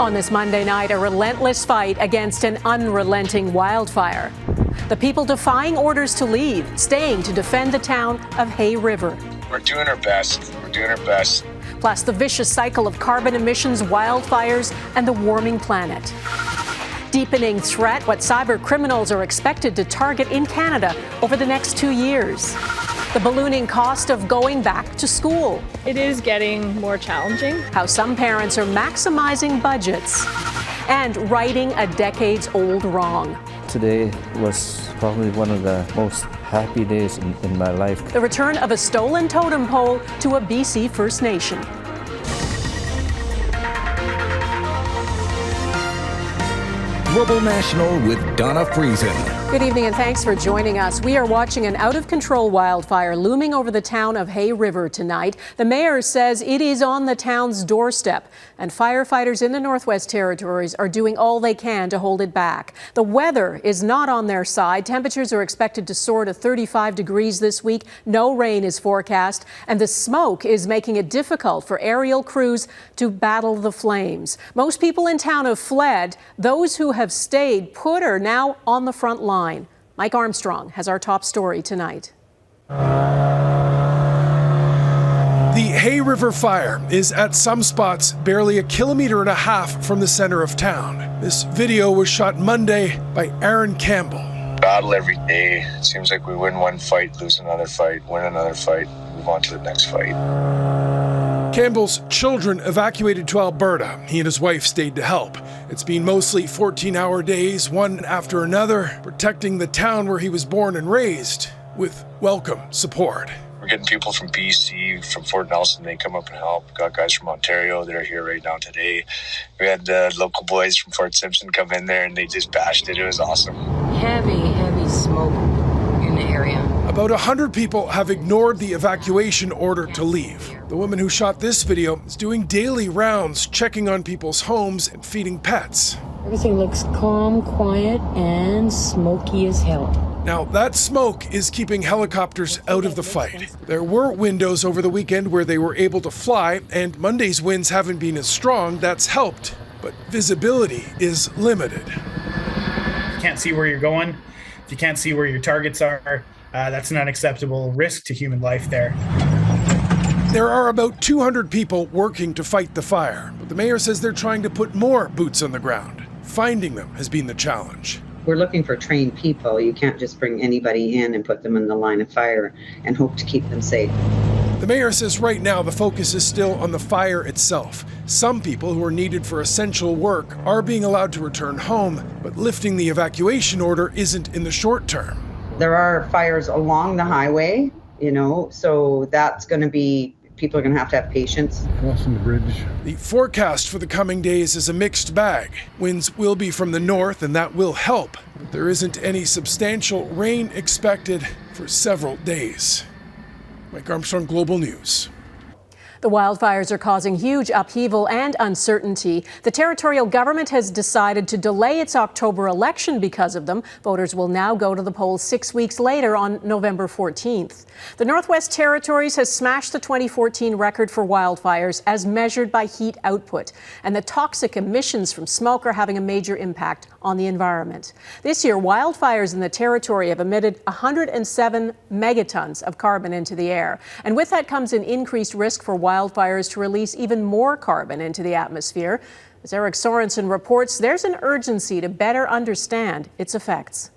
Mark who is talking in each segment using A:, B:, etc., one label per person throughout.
A: On this Monday night, a relentless fight against an unrelenting wildfire. The people defying orders to leave, staying to defend the town of Hay River.
B: We're doing our best. We're doing our best.
A: Plus the vicious cycle of carbon emissions, wildfires, and the warming planet. Deepening threat, what cyber criminals are expected to target in Canada over the next 2 years. The ballooning cost of going back to school.
C: It is getting more challenging.
A: How some parents are maximizing budgets. And righting a decades-old wrong.
D: Today was probably one of the most happy days in my life.
A: The return of a stolen totem pole to a BC First Nation.
E: Global National with Donna Friesen.
A: Good evening and thanks for joining us. We are watching an out-of-control wildfire looming over the town of Hay River tonight. The mayor says it is on the town's doorstep, and firefighters in the Northwest Territories are doing all they can to hold it back. The weather is not on their side. Temperatures are expected to soar to 35 degrees this week. No rain is forecast, and the smoke is making it difficult for aerial crews to battle the flames. Most people in town have fled. Those who have stayed put are now on the front line. Mike Armstrong has our top story tonight.
F: The Hay River fire is at some spots barely 1.5 kilometers from the center of town. This video was shot Monday by Aaron Campbell.
B: Battle every day. It seems like we win one fight, lose another fight, win another fight, move on to the next fight.
F: Campbell's children evacuated to Alberta. He and his wife stayed to help. It's been mostly 14-hour days, one after another, protecting the town where he was born and raised with welcome support.
B: We're getting people from BC, from Fort Nelson. They come up and help. We got guys from Ontario that are here right now today. We had local boys from Fort Simpson come in there and they just bashed it. It was awesome.
G: Heavy smoke in the area.
F: About 100 people have ignored the evacuation order to leave. The woman who shot this video is doing daily rounds, checking on people's homes and feeding pets.
G: Everything looks calm, quiet, and smoky as hell.
F: Now, that smoke is keeping helicopters out of the fight. There were windows over the weekend where they were able to fly, and Monday's winds haven't been as strong. That's helped, but visibility is limited.
H: If you can't see where you're going, if you can't see where your targets are, that's an unacceptable risk to human life there.
F: There are about 200 people working to fight the fire, but the mayor says they're trying to put more boots on the ground. Finding them has been the challenge.
I: We're looking for trained people. You can't just bring anybody in and put them in the line of fire and hope to keep them safe.
F: The mayor says right now the focus is still on the fire itself. Some people who are needed for essential work are being allowed to return home, but lifting the evacuation order isn't in the short term.
I: There are fires along the highway, so that's going to be, people are going to have patience.
F: Crossing the bridge. The forecast for the coming days is a mixed bag. Winds will be from the north, and that will help. But there isn't any substantial rain expected for several days. Mike Armstrong, Global News.
A: The wildfires are causing huge upheaval and uncertainty. The territorial government has decided to delay its October election because of them. Voters will now go to the polls 6 weeks later on November 14th. The Northwest Territories has smashed the 2014 record for wildfires as measured by heat output, and the toxic emissions from smoke are having a major impact on the environment. This year, wildfires in the territory have emitted 107 megatons of carbon into the air, and with that comes an increased risk for wildfires to release even more carbon into the atmosphere. As Eric Sorensen reports, there's an urgency to better understand its effects.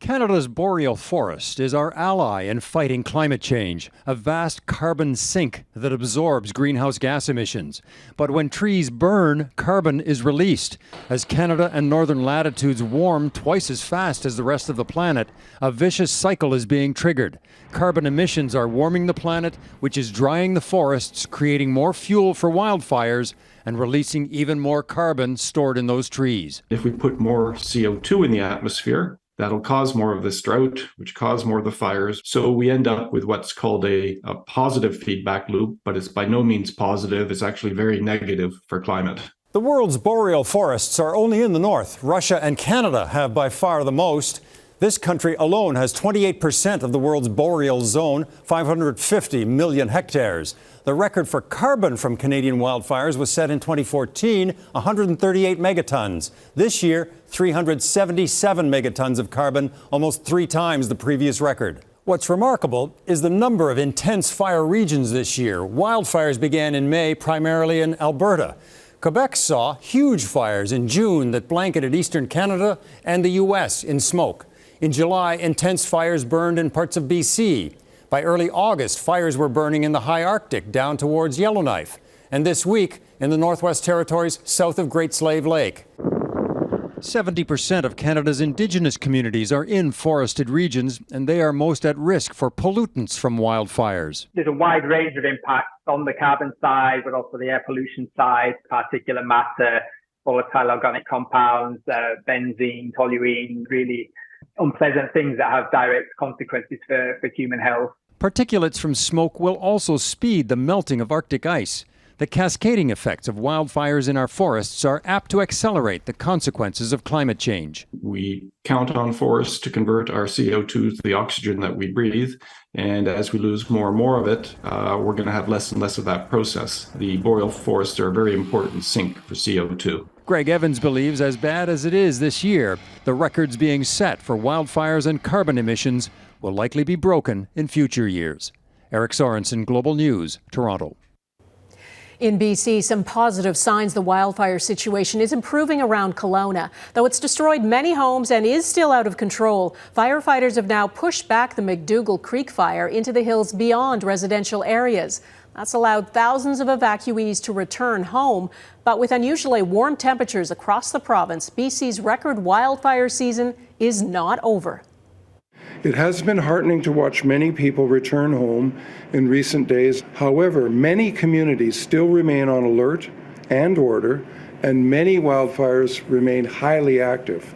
J: Canada's boreal forest is our ally in fighting climate change, a vast carbon sink that absorbs greenhouse gas emissions. But when trees burn, carbon is released. As Canada and northern latitudes warm twice as fast as the rest of the planet, a vicious cycle is being triggered. Carbon emissions are warming the planet, which is drying the forests, creating more fuel for wildfires, and releasing even more carbon stored in those trees.
K: If we put more CO2 in the atmosphere, that'll cause more of this drought, which cause more of the fires. So we end up with what's called a positive feedback loop, but it's by no means positive. It's actually very negative for climate.
L: The world's boreal forests are only in the north. Russia and Canada have by far the most.
J: This country alone has 28% of the world's boreal zone, 550 million hectares. The record for carbon from Canadian wildfires was set in 2014, 138 megatons. This year, 377 megatons of carbon, almost 3 times the previous record. What's remarkable is the number of intense fire regions this year. Wildfires began in May, primarily in Alberta. Quebec saw huge fires in June that blanketed eastern Canada and the U.S. in smoke. In July, intense fires burned in parts of BC. By early August, fires were burning in the high Arctic down towards Yellowknife. And this week, in the Northwest Territories south of Great Slave Lake. 70% of Canada's Indigenous communities are in forested regions, and they are most at risk for pollutants from wildfires.
L: There's a wide range of impacts on the carbon side, but also the air pollution side, particulate matter, volatile organic compounds, benzene, toluene, really unpleasant things that have direct consequences for human health.
J: Particulates from smoke will also speed the melting of Arctic ice. The cascading effects of wildfires in our forests are apt to accelerate the consequences of climate change.
K: We count on forests to convert our CO2 to the oxygen that we breathe. And as we lose more and more of it, we're going to have less and less of that process. The boreal forests are a very important sink for CO2.
J: Greg Evans believes, as bad as it is this year, the records being set for wildfires and carbon emissions will likely be broken in future years. Eric Sorensen, Global News, Toronto.
A: In BC, some positive signs the wildfire situation is improving around Kelowna. Though it's destroyed many homes and is still out of control, firefighters have now pushed back the McDougall Creek fire into the hills beyond residential areas. That's allowed thousands of evacuees to return home. But with unusually warm temperatures across the province, BC's record wildfire season is not over.
M: It has been heartening to watch many people return home in recent days. However, many communities still remain on alert and order, and many wildfires remain highly active.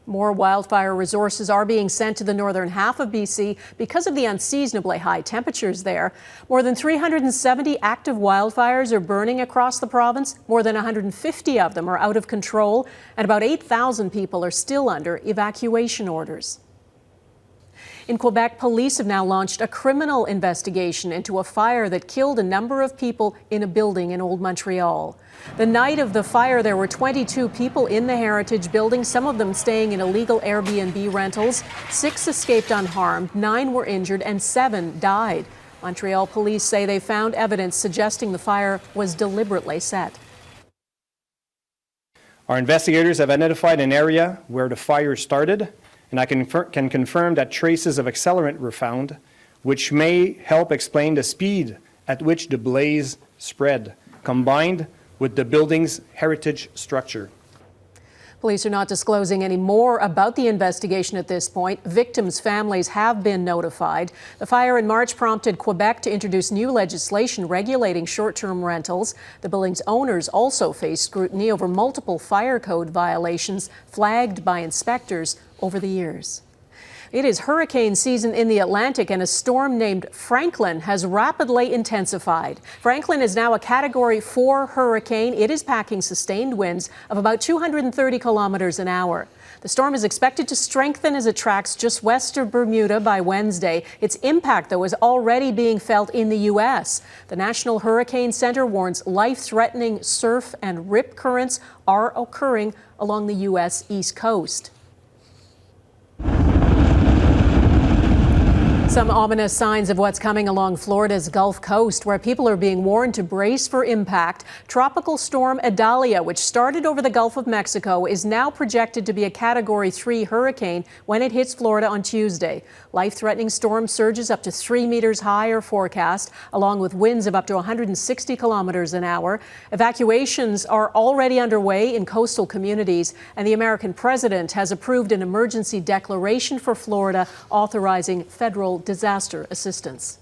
A: More wildfire resources are being sent to the northern half of BC because of the unseasonably high temperatures there. More than 370 active wildfires are burning across the province. More than 150 of them are out of control, and about 8,000 people are still under evacuation orders. In Quebec, police have now launched a criminal investigation into a fire that killed a number of people in a building in Old Montreal. The night of the fire, there were 22 people in the Heritage Building, some of them staying in illegal Airbnb rentals. 6 escaped unharmed, 9 were injured, and 7 died. Montreal police say they found evidence suggesting the fire was deliberately set.
N: Our investigators have identified an area where the fire started, and I can confirm that traces of accelerant were found, which may help explain the speed at which the blaze spread, combined with the building's heritage structure.
A: Police are not disclosing any more about the investigation at this point. Victims' families have been notified. The fire in March prompted Quebec to introduce new legislation regulating short-term rentals. The building's owners also face scrutiny over multiple fire code violations flagged by inspectors over the years. It is hurricane season in the Atlantic, and a storm named Franklin has rapidly intensified. Franklin is now a Category 4 hurricane. It is packing sustained winds of about 230 kilometers an hour. The storm is expected to strengthen as it tracks just west of Bermuda by Wednesday. Its impact, though, is already being felt in the U.S. The National Hurricane Center warns life-threatening surf and rip currents are occurring along the U.S. East Coast. Some ominous signs of what's coming along Florida's Gulf Coast, where people are being warned to brace for impact. Tropical storm Idalia, which started over the Gulf of Mexico, is now projected to be a Category 3 hurricane when it hits Florida on Tuesday. Life-threatening storm surges up to 3 meters high are forecast, along with winds of up to 160 kilometers an hour. Evacuations are already underway in coastal communities, and the American president has approved an emergency declaration for Florida authorizing federal disaster assistance.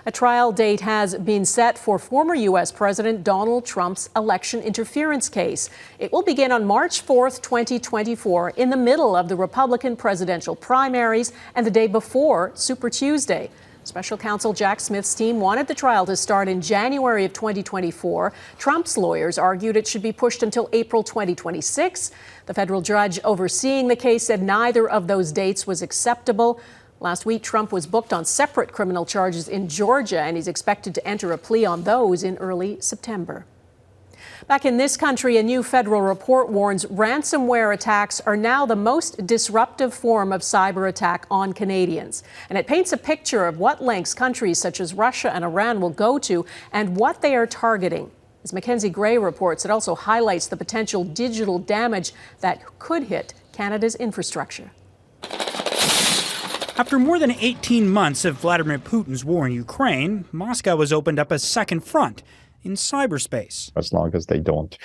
A: A trial date has been set for former U.S. President Donald Trump's election interference case. It will begin on March 4th, 2024, in the middle of the Republican presidential primaries and the day before Super Tuesday. Special counsel Jack Smith's team wanted the trial to start in January of 2024. Trump's lawyers argued it should be pushed until April 2026. The federal judge overseeing the case said neither of those dates was acceptable. Last week, Trump was booked on separate criminal charges in Georgia, and he's expected to enter a plea on those in early September. Back in this country, a new federal report warns ransomware attacks are now the most disruptive form of cyber attack on Canadians. And it paints a picture of what lengths countries such as Russia and Iran will go to and what they are targeting. As Mackenzie Gray reports, it also highlights the potential digital damage that could hit Canada's infrastructure.
O: After more than 18 months of Vladimir Putin's war in Ukraine, Moscow has opened up a second front in cyberspace.
P: As long as they don't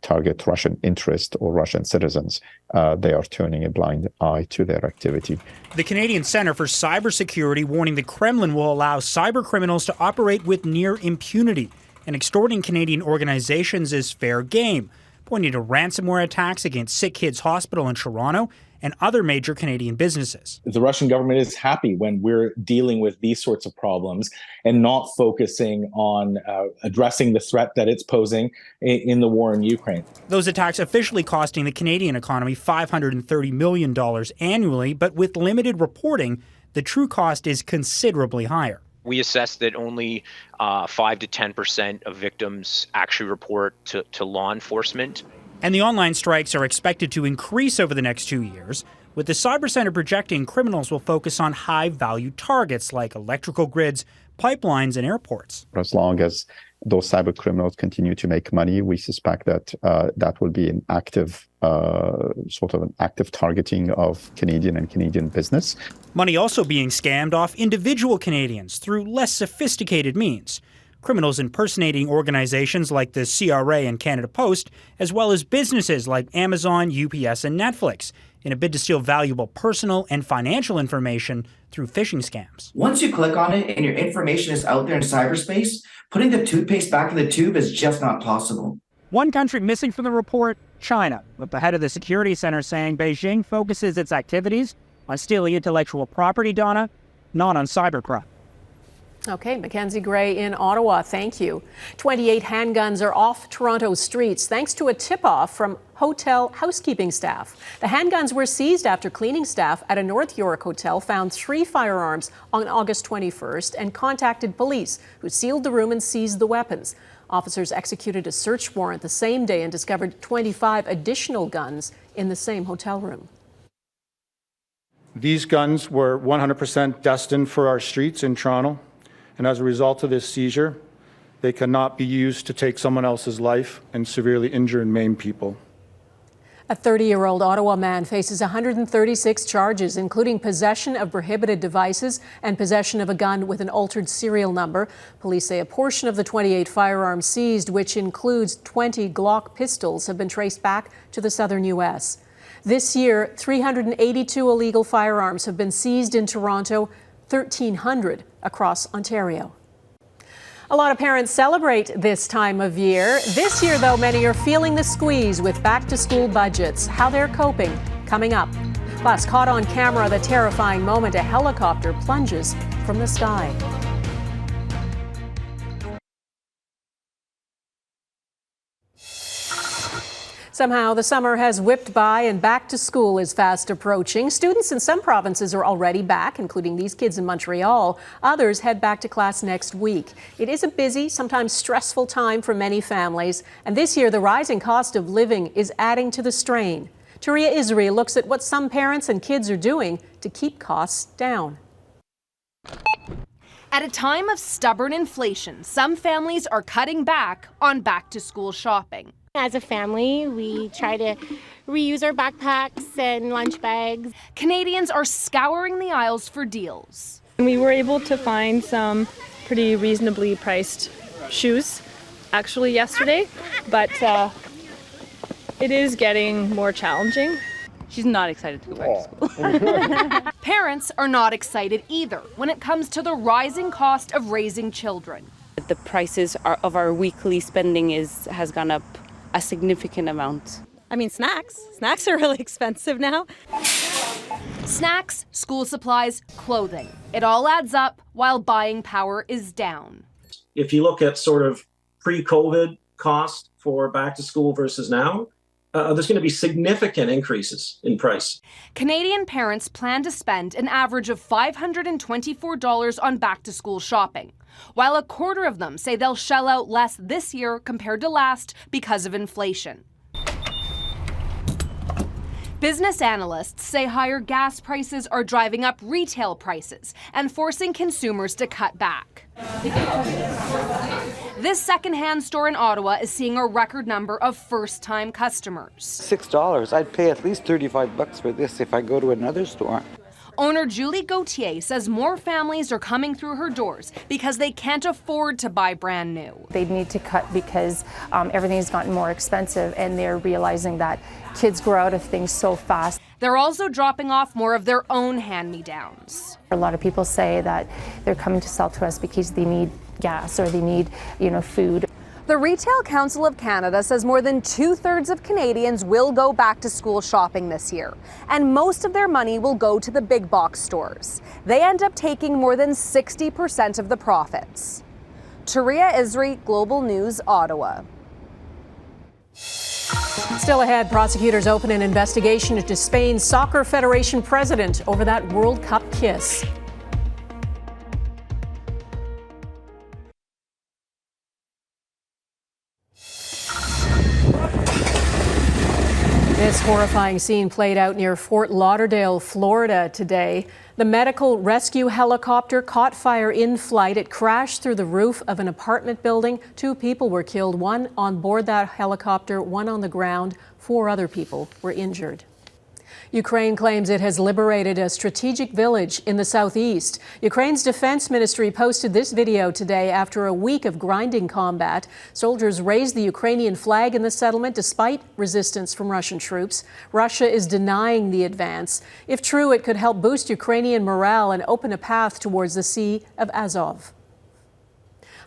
P: target Russian interest or Russian citizens, they are turning a blind eye to their activity.
O: The Canadian Centre for Cybersecurity warning the Kremlin will allow cyber criminals to operate with near impunity, and extorting Canadian organizations is fair game, pointing to ransomware attacks against Sick Kids Hospital in Toronto and other major Canadian businesses.
Q: The Russian government is happy when we're dealing with these sorts of problems and not focusing on addressing the threat that it's posing in the war in Ukraine.
O: Those attacks officially costing the Canadian economy $530 million annually, but with limited reporting, the true cost is considerably higher.
R: We assess that only 5 to 10% of victims actually report to law enforcement.
O: And the online strikes are expected to increase over the next 2 years, with the Cyber Centre projecting criminals will focus on high-value targets like electrical grids, pipelines, and airports.
P: As long as those cyber criminals continue to make money, we suspect that that will be an active, active targeting of Canadian and Canadian business.
O: Money also being scammed off individual Canadians through less sophisticated means. Criminals impersonating organizations like the CRA and Canada Post, as well as businesses like Amazon, UPS, and Netflix, in a bid to steal valuable personal and financial information through phishing scams.
S: Once you click on it and your information is out there in cyberspace, putting the toothpaste back in the tube is just not possible.
O: One country missing from the report, China, with the head of the Security Center saying Beijing focuses its activities on stealing intellectual property, Donna, not on cybercrime.
A: Okay, Mackenzie Gray in Ottawa, thank you. 28 handguns are off Toronto's streets thanks to a tip-off from hotel housekeeping staff. The handguns were seized after cleaning staff at a North York hotel found 3 firearms on August 21st and contacted police, who sealed the room and seized the weapons. Officers executed a search warrant the same day and discovered 25 additional guns in the same hotel room.
T: These guns were 100% destined for our streets in Toronto. And as a result of this seizure, they cannot be used to take someone else's life and severely injure and maim people.
A: A 30-year-old Ottawa man faces 136 charges, including possession of prohibited devices and possession of a gun with an altered serial number. Police say a portion of the 28 firearms seized, which includes 20 Glock pistols, have been traced back to the southern U.S. This year, 382 illegal firearms have been seized in Toronto, 1,300 across Ontario. A lot of parents celebrate this time of year. This year, though, many are feeling the squeeze with back-to-school budgets. How they're coping, coming up. Plus, caught on camera, the terrifying moment a helicopter plunges from the sky. Somehow, the summer has whipped by and back to school is fast approaching. Students in some provinces are already back, including these kids in Montreal. Others head back to class next week. It is a busy, sometimes stressful time for many families. And this year, the rising cost of living is adding to the strain. Taria Isri looks at what some parents and kids are doing to keep costs down.
U: At a time of stubborn inflation, some families are cutting back on back-to-school shopping.
V: As a family, we try to reuse our backpacks and lunch bags.
U: Canadians are scouring the aisles for deals.
C: We were able to find some pretty reasonably priced shoes actually yesterday, but it is getting more challenging.
W: She's not excited to go back to school.
U: Parents are not excited either when it comes to the rising cost of raising children.
W: The prices of our weekly spending has gone up a significant amount.
X: I mean, snacks are really expensive now.
U: Snacks, school supplies, clothing. It all adds up while buying power is down.
B: If you look at sort of pre-COVID cost for back to school versus now, there's going to be significant increases in price.
U: Canadian parents plan to spend an average of $524 on back-to-school shopping, while a quarter of them say they'll shell out less this year compared to last because of inflation. Business analysts say higher gas prices are driving up retail prices and forcing consumers to cut back. This secondhand store in Ottawa is seeing a record number of first-time customers.
D: $6. I'd pay at least $35 for this if I go to another store.
U: Owner Julie Gauthier says more families are coming through her doors because they can't afford to buy brand new.
E: They need to cut because everything's gotten more expensive, and they're realizing that kids grow out of things so fast.
U: They're also dropping off more of their own hand-me-downs.
E: A lot of people say that they're coming to sell to us because they need gas or they need, food.
U: The Retail Council of Canada says more than 2/3 of Canadians will go back to school shopping this year, and most of their money will go to the big box stores. They end up taking more than 60% of the profits. Taria Isri, Global News, Ottawa.
A: Still ahead, prosecutors open an investigation into Spain's Soccer Federation president over that World Cup kiss. This horrifying scene played out near Fort Lauderdale, Florida today. The medical rescue helicopter caught fire in flight. It crashed through the roof of an apartment building. 2 people were killed, one on board that helicopter, one on the ground. 4 other people were injured. Ukraine claims it has liberated a strategic village in the southeast. Ukraine's defense ministry posted this video today after a week of grinding combat. Soldiers raised the Ukrainian flag in the settlement despite resistance from Russian troops. Russia is denying the advance. If true, it could help boost Ukrainian morale and open a path towards the Sea of Azov.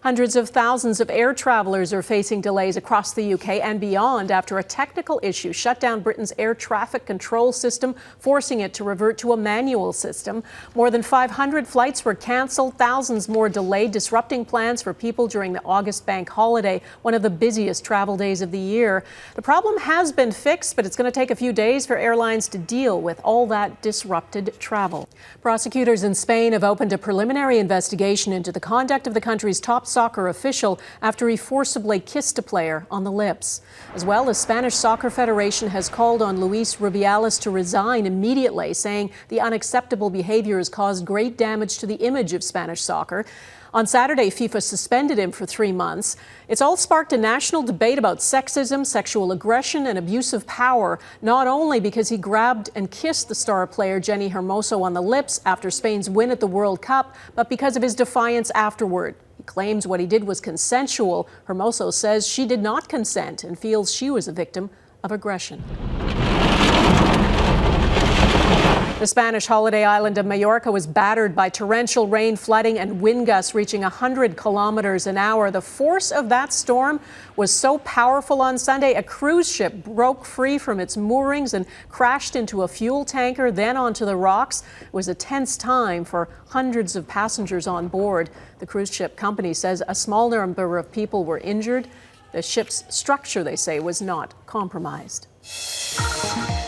A: Hundreds of thousands of air travelers are facing delays across the UK and beyond after a technical issue shut down Britain's air traffic control system, forcing it to revert to a manual system. More than 500 flights were cancelled, thousands more delayed, disrupting plans for people during the August bank holiday, one of the busiest travel days of the year. The problem has been fixed, but it's going to take a few days for airlines to deal with all that disrupted travel. Prosecutors in Spain have opened a preliminary investigation into the conduct of the country's top soccer official after he forcibly kissed a player on the lips. As well, the Spanish Soccer Federation has called on Luis Rubiales to resign immediately, saying the unacceptable behavior has caused great damage to the image of Spanish soccer. On Saturday, FIFA suspended him for 3 months. It's all sparked a national debate about sexism, sexual aggression, and abuse of power, not only because he grabbed and kissed the star player Jenny Hermoso on the lips after Spain's win at the World Cup, but because of his defiance afterward. He claims what he did was consensual. Hermoso says she did not consent and feels she was a victim of aggression. The Spanish holiday island of Majorca was battered by torrential rain, flooding, and wind gusts reaching 100 kilometers an hour. The force of that storm was so powerful on Sunday, a cruise ship broke free from its moorings and crashed into a fuel tanker, then onto the rocks. It was a tense time for hundreds of passengers on board. The cruise ship company says a small number of people were injured. The ship's structure, they say, was not compromised.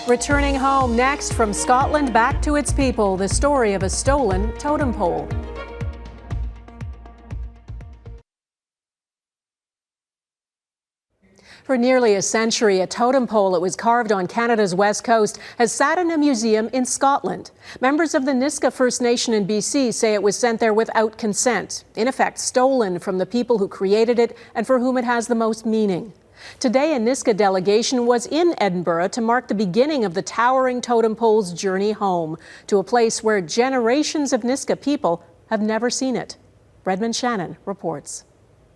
A: Returning home next, from Scotland back to its people, the story of a stolen totem pole. For nearly a century, a totem pole that was carved on Canada's west coast has sat in a museum in Scotland. Members of the Nisga'a First Nation in BC say it was sent there without consent, in effect stolen from the people who created it and for whom it has the most meaning. Today, a Nisga'a delegation was in Edinburgh to mark the beginning of the towering totem pole's journey home, to a place where generations of Nisga'a people have never seen it. Redmond Shannon reports.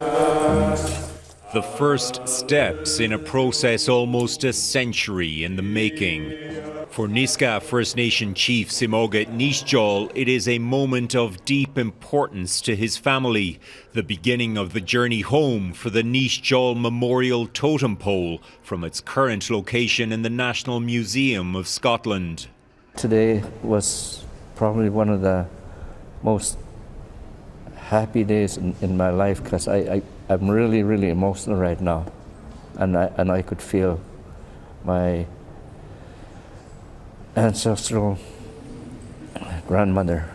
X: The first steps in a process almost a century in the making. For Nisga'a First Nation chief Simoga Nisjol, it is a moment of deep importance to his family, the beginning of the journey home for the Nisjol Memorial Totem Pole from its current location in the National Museum of Scotland.
F: Today was probably one of the most happy days in my life, because I'm really, really emotional right now. And I could feel my ancestral grandmother.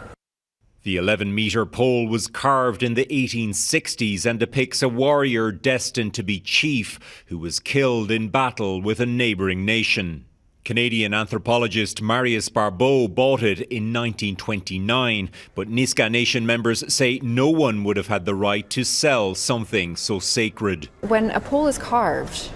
X: The 11-meter pole was carved in the 1860s and depicts a warrior destined to be chief who was killed in battle with a neighbouring nation. Canadian anthropologist Marius Barbeau bought it in 1929, but Nisga'a Nation members say no one would have had the right to sell something so sacred.
G: When a pole is carved,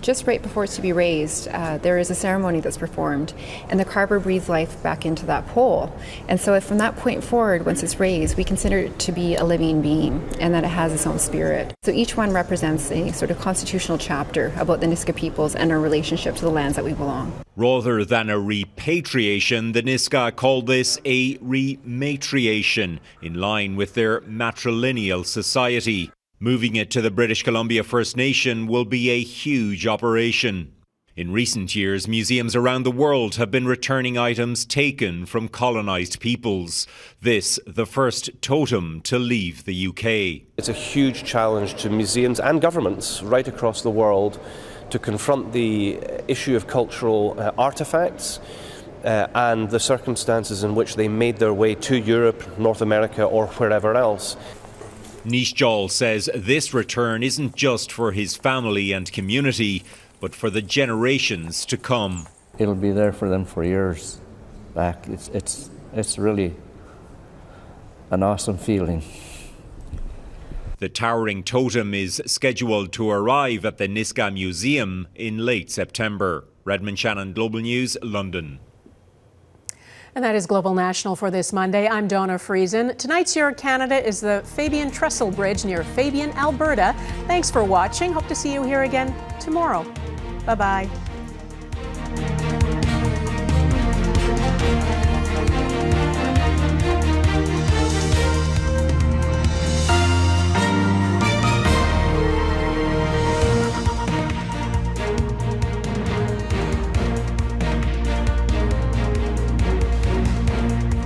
G: just right before it's to be raised, there is a ceremony that's performed, and the carver breathes life back into that pole. And so from that point forward, once it's raised, we consider it to be a living being, and that it has its own spirit. So each one represents a sort of constitutional chapter about the Nisga'a peoples and our relationship to the lands that we belong.
X: Rather than a repatriation, the Nisga'a called this a rematriation, in line with their matrilineal society. Moving it to the British Columbia First Nation will be a huge operation. In recent years, museums around the world have been returning items taken from colonised peoples. This, the first totem to leave the UK.
H: It's a huge challenge to museums and governments right across the world to confront the issue of cultural artefacts and the circumstances in which they made their way to Europe, North America or wherever else.
X: Nisga'a says this return isn't just for his family and community, but for the generations to come.
F: It'll be there for them for years back. It's really an awesome feeling.
X: The towering totem is scheduled to arrive at the Nisga'a Museum in late September. Redmond Shannon, Global News, London.
A: And that is Global National for this Monday. I'm Donna Friesen. Tonight's Your Canada is the Fabian Trestle Bridge near Fabian, Alberta. Thanks for watching. Hope to see you here again tomorrow. Bye-bye.